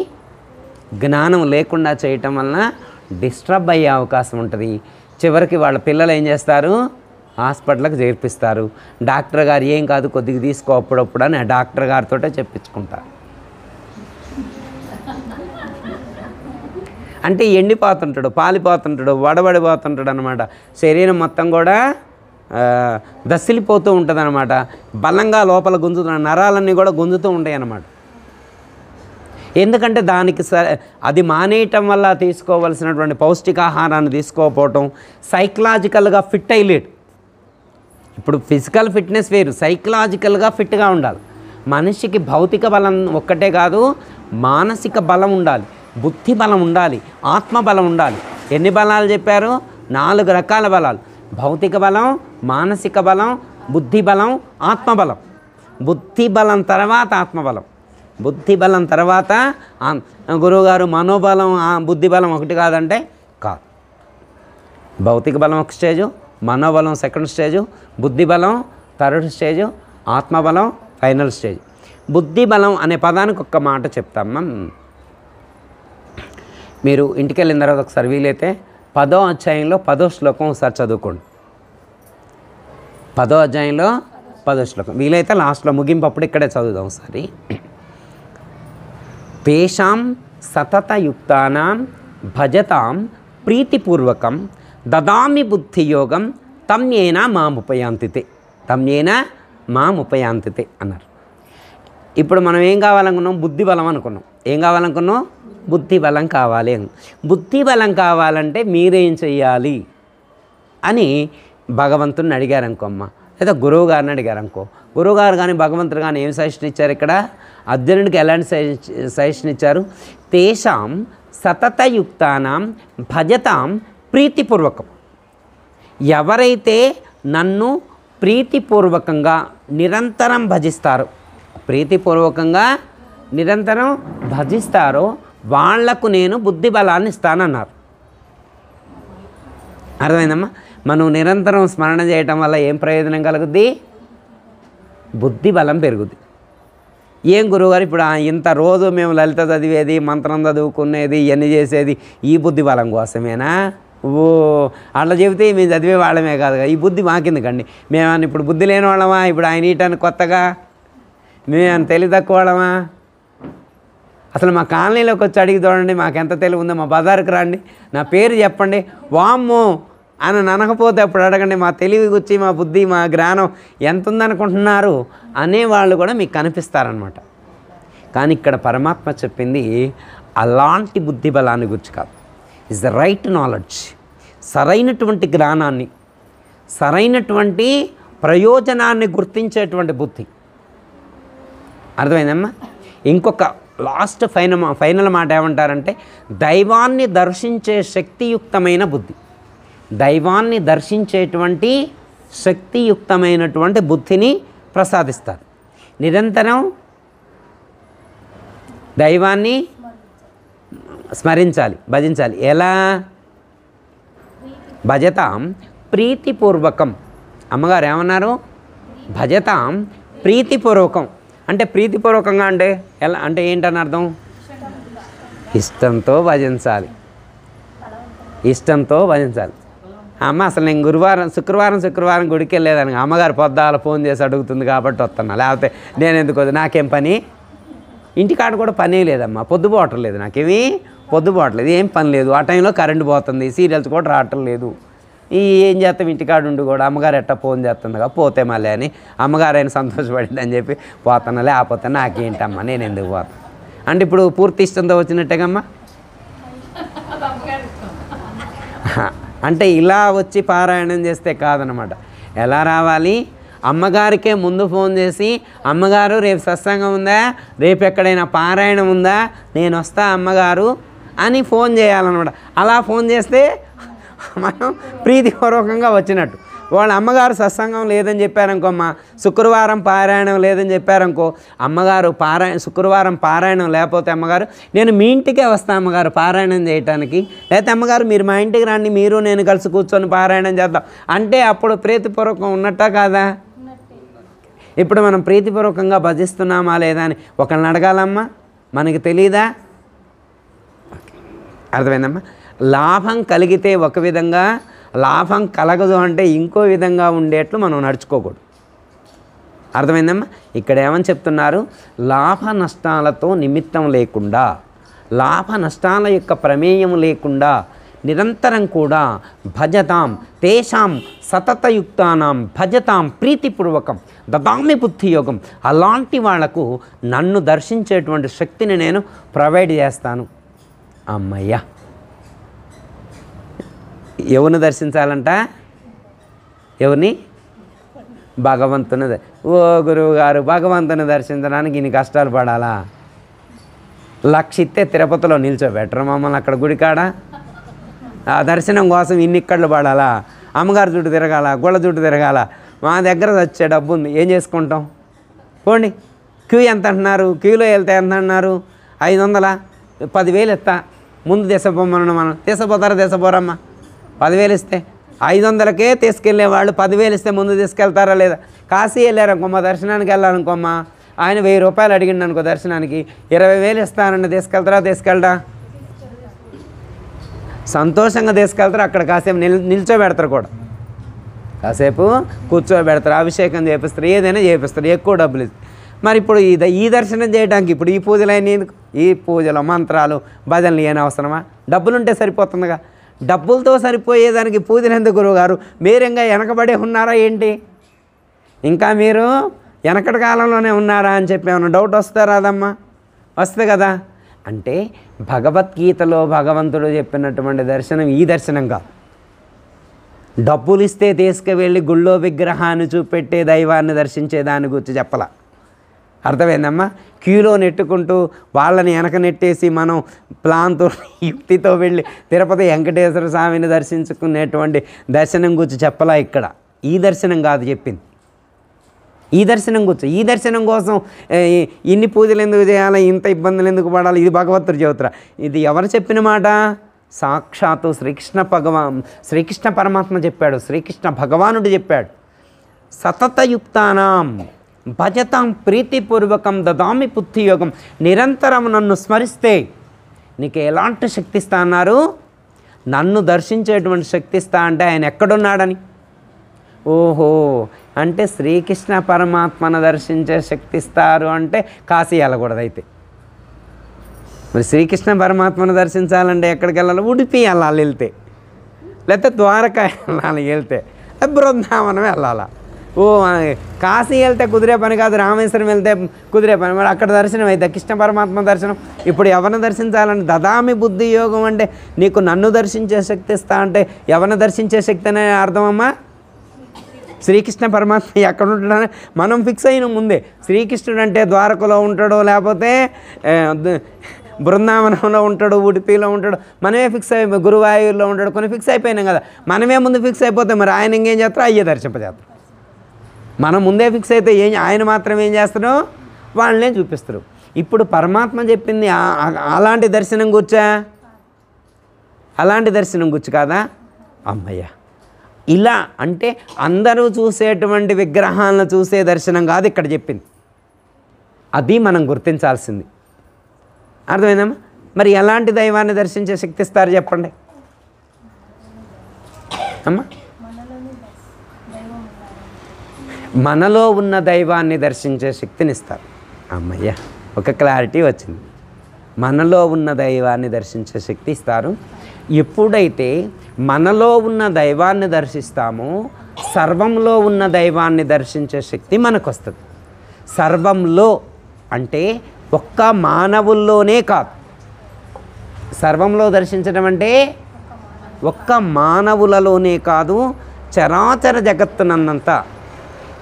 జ్ఞానం లేకుండా చేయటం వలన డిస్టర్బ్ అయ్యే అవకాశం ఉంటుంది. చివరికి వాళ్ళ పిల్లలు ఏం చేస్తారు? హాస్పిటల్కి చేర్పిస్తారు. డాక్టర్ గారు ఏం కాదు కొద్దిగా తీసుకో అప్పుడప్పుడు అని ఆ డాక్టర్ గారితో చెప్పించుకుంటారు. అంటే ఎండిపోతుంటాడు, పాలిపోతుంటాడు, వడబడిపోతుంటాడు అనమాట. శరీరం మొత్తం కూడా దసిలిపోతూ ఉంటుంది అనమాట. బలంగా లోపల గుంజుతున్న నరాలన్నీ కూడా గుంజుతూ ఉంటాయి అన్నమాట. ఎందుకంటే దానికి అది మానేయటం వల్ల తీసుకోవలసినటువంటి పౌష్టికాహారాన్ని తీసుకోకపోవటం, సైకలాజికల్గా ఫిట్ అయ్యలేడు. ఇప్పుడు ఫిజికల్ ఫిట్నెస్ వేరు, సైకలాజికల్గా ఫిట్గా ఉండాలి. మనిషికి భౌతిక బలం ఒక్కటే కాదు, మానసిక బలం ఉండాలి, బుద్ధి బలం ఉండాలి, ఆత్మబలం ఉండాలి. ఎన్ని బలాలు చెప్పారు? 4 రకాల బలాలు: భౌతిక బలం, మానసిక బలం, బుద్ధి బలం, ఆత్మబలం. బుద్ధి బలం తర్వాత ఆత్మబలం, బుద్ధి బలం తర్వాత గురువుగారు మనోబలం బుద్ధి బలం ఒకటి కాదంటే కాదు. భౌతిక బలం ఒక స్టేజు, మనోబలం సెకండ్ స్టేజు, బుద్ధి బలం థర్డ్ స్టేజు, ఆత్మబలం ఫైనల్ స్టేజ్. బుద్ధి బలం అనే పదానికి ఒక్క మాట చెప్తామ్మా. మీరు ఇంటికి వెళ్ళిన తర్వాత ఒకసారి వీలైతే 10వ అధ్యాయంలో 10వ శ్లోకం ఒకసారి చదువుకోండి. 10వ అధ్యాయంలో 10వ శ్లోకం వీలైతే లాస్ట్లో ముగింపప్పుడు ఇక్కడే చదువుదాం ఒకసారి. తేషాం సతతయుక్తానాం భజతాం ప్రీతిపూర్వకం దదామి బుద్ధియోగం తమ్యేన మాముపయాంతితే అన్నారు. ఇప్పుడు మనం ఏం కావాలనుకున్నాం? బుద్ధి బలం అనుకున్నాం. ఏం కావాలనుకున్నాం? బుద్ధి బలం కావాలి. బుద్ధి బలం కావాలంటే మీరేం చెయ్యాలి అని భగవంతుని అడిగారనుకో అమ్మ, లేదా గురువు గారిని అడిగారనుకో, గురువుగారు కానీ భగవంతుడు కానీ ఏం సజెషన్ ఇచ్చారు? ఇక్కడ అర్జునుడికి ఎలాంటి సజెషన్ ఇచ్చారు? తేషాం సతతయుక్తానాం భజతాం ప్రీతిపూర్వకం. ఎవరైతే నన్ను ప్రీతిపూర్వకంగా నిరంతరం భజిస్తారో, ప్రీతిపూర్వకంగా నిరంతరం భజిస్తారో వాళ్లకు నేను బుద్ధి బలాన్ని ఇస్తానన్నారు. అర్థమైందమ్మా? మనం నిరంతరం స్మరణ చేయటం వల్ల ఏం ప్రయోజనం కలుగుద్ది? బుద్ధి బలం పెరుగుద్ది. ఏం గురువుగారు ఇప్పుడు ఇంత రోజు మేము లలిత చదివేది, మంత్రం చదువుకునేది, ఇవన్నీ చేసేది ఈ బుద్ధి బలం కోసమేనా? ఓ అట్లా చెబితే మేము చదివే వాళ్ళమే కాదు ఈ బుద్ధి మాకెందుకండి? మేమన్నా ఇప్పుడు బుద్ధి లేని వాళ్ళమా? ఇప్పుడు ఆయన ఈటాన్ని కొత్తగా మేమేమన్నా తెలివి తక్కువ వాళ్ళమా? అసలు మా కాలనీలోకి వచ్చి అడిగి చూడండి, మాకెంత తెలివి ఉందో. మా బజార్కి రండి, నా పేరు చెప్పండి, వామ్మో అని అనకపోతే అప్పుడు అడగండి. మా తెలివి గురించి, మా బుద్ధి, మా జ్ఞానం ఎంత ఉందనుకుంటున్నారు అనేవాళ్ళు కూడా మీకు కనిపిస్తారనమాట. కానీ ఇక్కడ పరమాత్మ చెప్పింది అలాంటి బుద్ధి బలాన్ని గురించి కాదు. ఇస్ ద రైట్ నాలెడ్జ్, సరైనటువంటి జ్ఞానాన్ని, సరైనటువంటి ప్రయోజనాన్ని గుర్తించేటువంటి బుద్ధి. అర్థమైందమ్మా? ఇంకొక లాస్ట్ ఫైనల్ మాట ఏమంటారంటే దైవాన్ని దర్శించే శక్తియుక్తమైన బుద్ధి. దైవాన్ని దర్శించేటువంటి శక్తియుక్తమైనటువంటి బుద్ధిని ప్రసాదిస్తారు. నిరంతరం దైవాన్ని స్మరించాలి, భజించాలి. ఎలా? భజతాం ప్రీతిపూర్వకం. అమ్మగారు ఏమన్నారు? భజతాం ప్రీతిపూర్వకం. అంటే ప్రీతిపూర్వకంగా అంటే ఎలా అంటే ఏంటని అర్థం? ఇష్టంతో భజించాలి, ఇష్టంతో భజించాలి. అమ్మ అసలు నేను శుక్రవారం గుడికి వెళ్ళేదాన్ని, అమ్మగారు పొద్దాల ఫోన్ చేసి అడుగుతుంది కాబట్టి వస్తున్నా, లేకపోతే నేను ఎందుకు వద్దు, నాకేం పని, ఇంటికాడ కూడా పనే లేదమ్మా, పొద్దుపోవటం లేదు, నాకేమీ పొద్దుపోవట్లేదు, ఏం పని లేదు. ఆ టైంలో కరెంటు పోతుంది, సీరియల్స్ కూడా రావటం లేదు. ఏం చేస్తాం, ఇంటికాడ ఉండి కూడా అమ్మగారు ఎట్టా ఫోన్ చేస్తుందిగా, పోతే మళ్ళీ అని అమ్మగారు అయినా సంతోషపడింది అని చెప్పి పోతున్నా, లేకపోతే నాకేంటమ్మా, నేను ఎందుకు పోతాను అంటే ఇప్పుడు పూర్తి ఇష్టంతో వచ్చినట్టేగమ్మా. అంటే ఇలా వచ్చి పారాయణం చేస్తే కాదనమాట. ఎలా రావాలి? అమ్మగారికే ముందు ఫోన్ చేసి, అమ్మగారు రేపు సత్సంగం ఉందా, రేపు ఎక్కడైనా పారాయణం ఉందా, నేను వస్తా అమ్మగారు అని ఫోన్ చేయాలన్నమాట. అలా ఫోన్ చేస్తే మనం ప్రీతిపూర్వకంగా వచ్చినట్టు. వాళ్ళ అమ్మగారు సత్సంగం లేదని చెప్పారనుకో, అమ్మ శుక్రవారం పారాయణం లేదని చెప్పారనుకో, అమ్మగారు శుక్రవారం పారాయణం లేకపోతే అమ్మగారు నేను మీ ఇంటికే వస్తాను అమ్మగారు పారాయణం చేయటానికి, లేకపోతే అమ్మగారు మీరు మా ఇంటికి రండి, మీరు నేను కలిసి కూర్చొని పారాయణం చేద్దాం అంటే అప్పుడు ప్రీతిపూర్వకం ఉన్నట్టా కాదా? ఇప్పుడు మనం ప్రీతిపూర్వకంగా భజిస్తున్నామా లేదా అని ఒకళ్ళని అడగాలమ్మా, మనకి తెలీదా? అర్థమైందమ్మా? లాభం కలిగితే ఒక విధంగా, లాభం కలగదు అంటే ఇంకో విధంగా ఉండేట్లు మనం నడుచుకోకూడదు. అర్థమైందమ్మా? ఇక్కడ ఏమని చెప్తున్నారు? లాభ నష్టాలతో నిమిత్తం లేకుండా, లాభ నష్టాల యొక్క ప్రమేయం లేకుండా నిరంతరం కూడా భజతాం తేషాం సతతయుక్తానాం భజతాం ప్రీతిపూర్వకం దదామి బుద్ధి యోగం. అలాంటి వాళ్లకు నన్ను దర్శించేటువంటి శక్తిని నేను ప్రొవైడ్ చేస్తాను. అమ్మయ్యా, ఎవరిని దర్శించాలంట? ఎవరిని? భగవంతుని. ఓ గురువు గారు, భగవంతుని దర్శించడానికి ఇన్ని కష్టాలు పడాలా? లక్షిస్తే తిరుపతిలో నిల్చోబెట్టరు మమ్మల్ని అక్కడ గుడికాడ. ఆ దర్శనం కోసం ఇన్ని ఇక్కట్లు పడాలా? అమ్మగారు చుట్టూ తిరగాల, గుళ్ళ చుట్టూ తిరగాల. మా దగ్గర వచ్చే డబ్బు ఉంది, ఏం చేసుకుంటాం? పోండి. క్యూ ఎంత అంటున్నారు? క్యూలో వెళ్తే ఎంత అంటున్నారు? 500, 10,000 ఇస్తా, ముందు తీసపోమన్నా. మనం తీసపోరమ్మా? 10,000 ఇస్తే 500కే తీసుకెళ్ళేవాళ్ళు 10,000 ఇస్తే ముందు తీసుకెళ్తారా లేదా? కాశీ వెళ్ళారనుకోమ్మా, దర్శనానికి వెళ్ళాలనుకోమ్మా, ఆయన 1000 రూపాయలు అడిగిండు అనుకో దర్శనానికి, 20,000 ఇస్తానండి, తీసుకెళ్తారా? సంతోషంగా తీసుకెళ్తారు. అక్కడ కాసేపు నిల్చోబెడతారు కూడా, కాసేపు కూర్చోబెడతారు, అభిషేకం చేపిస్తారు, ఏదైనా చేపిస్తారు, ఎక్కువ డబ్బులు ఇస్తారు. మరి ఇప్పుడు ఈ దర్శనం చేయడానికి ఇప్పుడు ఈ పూజలు అయినా ఎందుకు? ఈ పూజలు, మంత్రాలు, భజనలు ఏమైనా అవసరమా? డబ్బులుంటే సరిపోతుందిగా. డబ్బులతో సరిపోయేదానికి పూజలు ఎందుకు గురువుగారు? మీరంగా వెనకబడే ఉన్నారా ఏంటి? ఇంకా మీరు వెనకటి కాలంలోనే ఉన్నారా అని చెప్పి ఏమన్నా డౌట్ వస్తా రాదమ్మా? వస్తుంది కదా. అంటే భగవద్గీతలో భగవంతుడు చెప్పినటువంటి దర్శనం ఈ దర్శనం కాదు. డబ్బులు ఇస్తే తీసుకువెళ్ళి గుళ్ళో విగ్రహాన్ని చూపెట్టే దైవాన్ని దర్శించే దాని గురించి చెప్పాల. అర్థమైందమ్మా? క్యూలో నెట్టుకుంటూ వాళ్ళని వెనక నెట్టేసి మనం ప్లాన్తో యుక్తితో వెళ్ళి తిరుపతి వెంకటేశ్వర స్వామిని దర్శించుకునేటువంటి దర్శనం గురించి చెప్పలా. ఇక్కడ ఈ దర్శనం కాదు చెప్పింది, ఈ దర్శనం గురించి. ఈ దర్శనం కోసం ఇన్ని పూజలు ఎందుకు చేయాలి, ఇంత ఇబ్బందులు ఎందుకు పడాలి? ఇది భగవంతుడు చెబుతారా? ఇది ఎవరు చెప్పిన మాట? సాక్షాత్తు శ్రీకృష్ణ పరమాత్మ చెప్పాడు, శ్రీకృష్ణ భగవానుడు చెప్పాడు. సతతయుక్తానాం, భజతాం ప్రీతిపూర్వకం దదామి బుద్ధియోగం. నిరంతరం నన్ను స్మరిస్తే నీకు ఎలాంటి శక్తి ఇస్తా అన్నారు? నన్ను దర్శించేటువంటి శక్తి ఇస్తా. అంటే ఆయన ఎక్కడున్నాడని. ఓహో, అంటే శ్రీకృష్ణ పరమాత్మను దర్శించే శక్తి ఇస్తారు అంటే కాశీ వెళ్ళకూడదు. అయితే మరి శ్రీకృష్ణ పరమాత్మను దర్శించాలంటే ఎక్కడికి వెళ్ళాలి? ఉడిపి వెళ్ళాలి వెళ్తే, లేకపోతే ద్వారకా వెళ్ళాలి వెళ్తే, బృందావనం వెళ్ళాలా. ఓ కాశీ వెళ్తే కుదిరే పని కాదు, రామేశ్వరం వెళ్తే కుదిరే పని. మరి అక్కడ దర్శనం అయితే కృష్ణ పరమాత్మ దర్శనం. ఇప్పుడు ఎవరిని దర్శించాలని? దదామి బుద్ధి యోగం అంటే నీకు నన్ను దర్శించే శక్తి ఇస్తా అంటే ఎవరిని దర్శించే శక్తి అనే అర్థమమ్మా? శ్రీకృష్ణ పరమాత్మ ఎక్కడ ఉంటాడని మనం ఫిక్స్ అయిన ముందే. శ్రీకృష్ణుడు అంటే ద్వారకలో ఉంటాడో, లేకపోతే బృందావనంలో ఉంటాడు, ఉడిపిలో ఉంటాడు. మనమే ఫిక్స్ అయిపోయి గురువాయూరులో ఉంటాడు, కొన్ని ఫిక్స్ అయిపోయినాం కదా. మనమే ముందు ఫిక్స్ అయిపోతే మరి ఆయన ఇంకేం చేస్తారో అయ్యే దర్శింపజేస్తారు. మనం ముందే ఫిక్స్ అయితే ఆయన మాత్రం ఏం చేస్తారో వాళ్ళనే చూపిస్తారు. ఇప్పుడు పరమాత్మ చెప్పింది అలాంటి దర్శనం కూర్చా, అలాంటి దర్శనం కూర్చు కాదా? అమ్మయ్య, ఇలా అంటే అందరూ చూసేటువంటి విగ్రహాలను చూసే దర్శనం కాదు ఇక్కడ చెప్పింది. అది మనం గుర్తించాల్సింది. అర్థమైందమ్మా? మరి ఎలాంటి దైవాన్ని దర్శించే శక్తి ఇస్తారు చెప్పండి అమ్మా? మనలో ఉన్న దైవాన్ని దర్శించే శక్తిని ఇస్తారు. అమ్మయ్య, ఒక క్లారిటీ వచ్చింది. మనలో ఉన్న దైవాన్ని దర్శించే శక్తి ఇస్తారు. ఎప్పుడైతే మనలో ఉన్న దైవాన్ని దర్శిస్తామో సర్వంలో ఉన్న దైవాన్ని దర్శించే శక్తి మనకు వస్తుంది. సర్వంలో అంటే ఒక్క మానవుల్లోనే కాదు. సర్వంలో దర్శించడం అంటే ఒక్క మానవులలోనే కాదు, చరాచర జగత్తునంతా,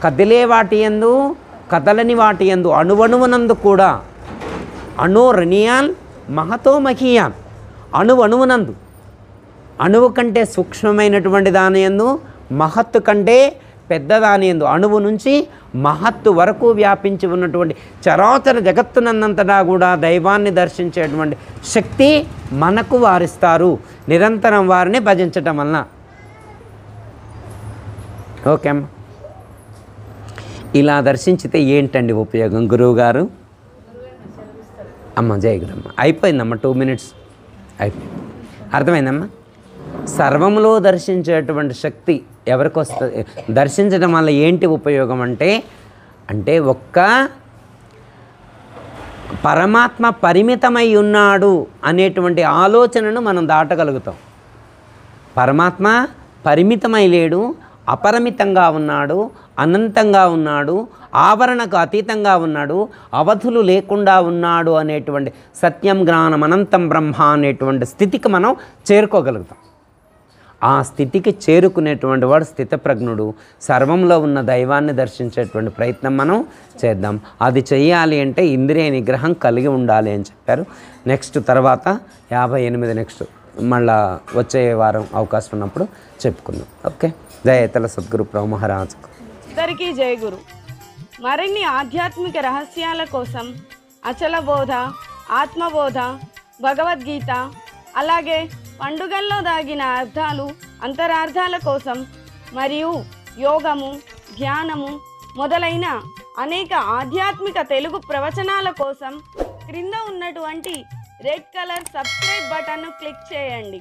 కదిలే వాటి యందు కదలని వాటి యందు, అణువణువునందు కూడా. అణోరణీయాన్ మహతో మహీయాన్, అణువణువునందు, అణువు కంటే సూక్ష్మమైనటువంటి దాని యందు, మహత్తు కంటే పెద్దదాని యందు, అణువు నుంచి మహత్తు వరకు వ్యాపించి ఉన్నటువంటి చరాచర జగత్తునంతటా కూడా దైవాన్ని దర్శించేటువంటి శక్తి మనకు వారిస్తారు నిరంతరం వారిని భజించటం వలన. ఓకే అమ్మ, ఇలా దర్శించితే ఏంటండి ఉపయోగం? గురువుగారు అమ్మ జయ గురమ్మ. అయిపోయిందమ్మ, 2 minutes అయిపోయింది. అర్థమైందమ్మా? సర్వంలో దర్శించేటువంటి శక్తి ఎవరికి వస్తుంది? దర్శించడం వల్ల ఏంటి ఉపయోగం అంటే ఒక్క పరమాత్మ పరిమితమై ఉన్నాడు అనేటువంటి ఆలోచనను మనం దాటగలుగుతాం. పరమాత్మ పరిమితమై లేడు, అపరిమితంగా ఉన్నాడు, అనంతంగా ఉన్నాడు, ఆవరణకు అతీతంగా ఉన్నాడు, అవధులు లేకుండా ఉన్నాడు అనేటువంటి సత్యం జ్ఞానం అనంతం బ్రహ్మ అనేటువంటి స్థితికి మనం చేరుకోగలుగుతాం. ఆ స్థితికి చేరుకునేటువంటి వాడు స్థితప్రజ్ఞుడు. సర్వంలో ఉన్న దైవాన్ని దర్శించేటువంటి ప్రయత్నం మనం చేద్దాం. అది చేయాలి అంటే ఇంద్రియ నిగ్రహం కలిగి ఉండాలి అని చెప్పారు. నెక్స్ట్ తర్వాత 58 నెక్స్ట్ మళ్ళా వచ్చే వారం అవకాశం ఉన్నప్పుడు చెప్పుకుందాం. ఓకే, జయతల సద్గురు ప్రభు మహారాజుకు అందరికీ జయ గురు. మరిన్ని ఆధ్యాత్మిక రహస్యాల కోసం అచల బోధ, ఆత్మబోధ, భగవద్గీత, అలాగే పండుగల్లో దాగిన అర్థాలు, అంతరార్థాల కోసం మరియు యోగము, ధ్యానము మొదలైన అనేక ఆధ్యాత్మిక తెలుగు ప్రవచనాల కోసం క్రింద ఉన్నటువంటి రెడ్ కలర్ సబ్స్క్రైబ్ బటన్ను క్లిక్ చేయండి.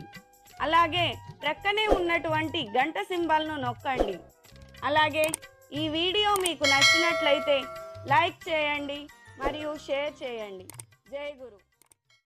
అలాగే ప్రక్కనే ఉన్నటువంటి గంట సింబల్ను నొక్కండి. అలాగే ఈ వీడియో మీకు నచ్చినట్లయితే లైక్ చేయండి మరియు షేర్ చేయండి. జై గురు.